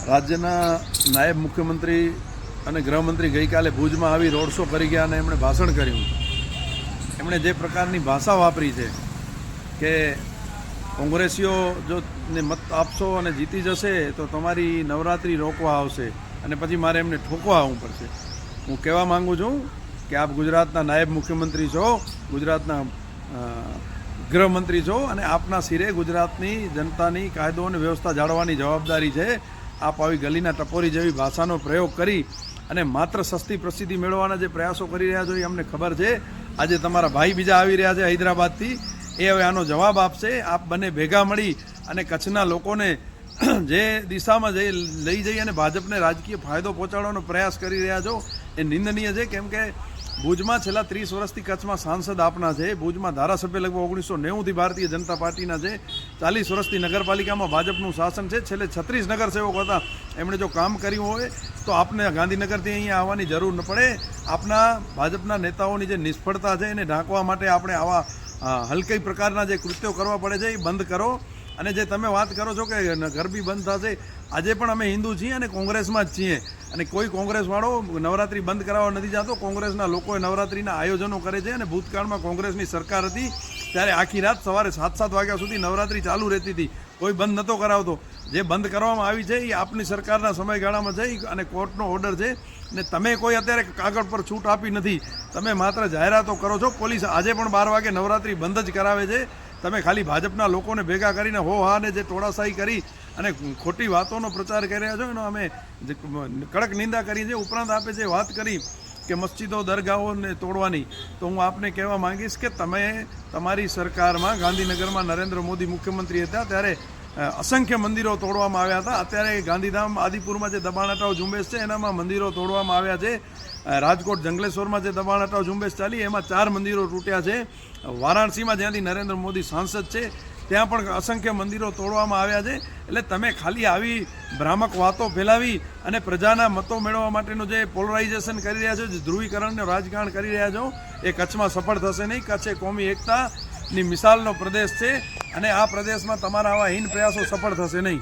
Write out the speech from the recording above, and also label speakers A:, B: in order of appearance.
A: રાજ્યના નાયબ મુખ્યમંત્રી અને ગૃહમંત્રી ગઈકાલે ભુજમાં આવી રોડ શો કરી ગયા અને એમણે ભાષણ કર્યું. એમણે જે પ્રકારની ભાષા વાપરી છે કે કોંગ્રેસીઓ જો ને મત આપશો અને જીતી જશે તો તમારી નવરાત્રિ રોકવા આવશે અને પછી મારે એમને ઠોકવા આવવું પડશે. હું કહેવા માગું છું કે આપ ગુજરાતના નાયબ મુખ્યમંત્રી છો, ગુજરાતના ગૃહમંત્રી છો અને આપના સિરે ગુજરાતની જનતાની કાયદો અને વ્યવસ્થા જાળવવાની જવાબદારી છે. આપ આવી ગલીના ટપોરી જેવી ભાષાનો પ્રયોગ કરી અને માત્ર સસ્તી પ્રસિદ્ધિ મેળવવાના જે પ્રયાસો કરી રહ્યા છો એ અમને ખબર છે. આજે તમારા ભાઈ બીજા આવી રહ્યા છે હૈદરાબાદથી, એ હવે આનો જવાબ આપશે. આપ બંને ભેગા મળી અને કચ્છના લોકોને જે દિશામાં લઈ જઈ અને ભાજપને રાજકીય ફાયદો પહોંચાડવાનો પ્રયાસ કરી રહ્યા છો એ નિંદનીય છે. કેમ કે ભુજમાં છેલ્લા 30 વર્ષથી કચ્છમાં સાંસદ આપના છે, ભુજમાં ધારાસભ્ય લગભગ 1990થી ભારતીય જનતા પાર્ટીના છે, 40 વર્ષથી નગરપાલિકામાં ભાજપનું શાસન છે, છેલ્લે 36 નગરસેવકો હતા. એમણે જો કામ કર્યું હોય તો આપને ગાંધીનગરથી અહીંયા આવવાની જરૂર ન પડે. આપના ભાજપના નેતાઓની જે નિષ્ફળતા છે એને ઢાંકવા માટે આપણે આવા હલકી પ્રકારના જે કૃત્યો કરવા પડે છે એ બંધ કરો. અને જે તમે વાત કરો છો કે ગરબી બંધ થશે, આજે પણ અમે હિન્દુ છીએ અને કોંગ્રેસમાં જ છીએ અને કોઈ કોંગ્રેસવાળો નવરાત્રિ બંધ કરાવવા નથી જતો. કોંગ્રેસના લોકોએ નવરાત્રિના આયોજનો કરે છે અને ભૂતકાળમાં કોંગ્રેસની સરકાર હતી ત્યારે આખી રાત સવારે 7-7 વાગ્યા સુધી નવરાત્રિ ચાલુ રહેતી હતી, કોઈ બંધ નહોતો કરાવતો. જે બંધ કરવામાં આવી છે એ આપની સરકારના સમયગાળામાં જઈ અને કોર્ટનો ઓર્ડર છે ને તમે કોઈ અત્યારે કાગળ પર છૂટ આપી નથી, તમે માત્ર જાહેરાતો કરો છો. પોલીસ આજે પણ 12 વાગે નવરાત્રિ બંધ જ કરાવે છે. તમે ખાલી ભાજપના લોકોને ભેગા કરીને હો હાને જે ટોળાશાહી કરી અને ખોટી વાતોનો પ્રચાર કરી રહ્યા છો એનો અમે કડક નિંદા કરી છે. ઉપરાંત આપે જે વાત કરી કે મસ્જિદો દરગાહોને તોડવાની, તો હું આપને કહેવા માંગીશ કે તમે તમારી સરકારમાં ગાંધીનગરમાં નરેન્દ્ર મોદી મુખ્યમંત્રી હતા ત્યારે અસંખ્ય મંદિરો તોડવામાં આવ્યા હતા. અત્યારે ગાંધીધામ આદિપુરમાં જે દબાણ હટાવ ઝુંબેશ છે એનામાં મંદિરો તોડવામાં આવ્યા છે. રાજકોટ જંગલેશ્વરમાં જે દબાણ હટાવ ઝુંબેશ ચાલી એમાં 4 મંદિરો તૂટ્યા છે. વારાણસીમાં જ્યાંથી નરેન્દ્ર મોદી સાંસદ છે ત્યાં પણ અસંખ્ય મંદિરો તોડવામાં આવ્યા છે. એટલે તમે ખાલી આવી ભ્રામક વાતો ફેલાવી અને પ્રજાના મતો મેળવવા માટેનું જે પોલરાઇઝેશન કરી રહ્યા છો, જે ધ્રુવીકરણનું રાજકારણ કરી રહ્યા છો એ કચ્છમાં સફળ થશે નહીં. કચ્છ એ કોમી એકતાની મિસાલનો પ્રદેશ છે અને આ પ્રદેશમાં તમારા આવા હીન પ્રયાસો સફળ થશે નહીં.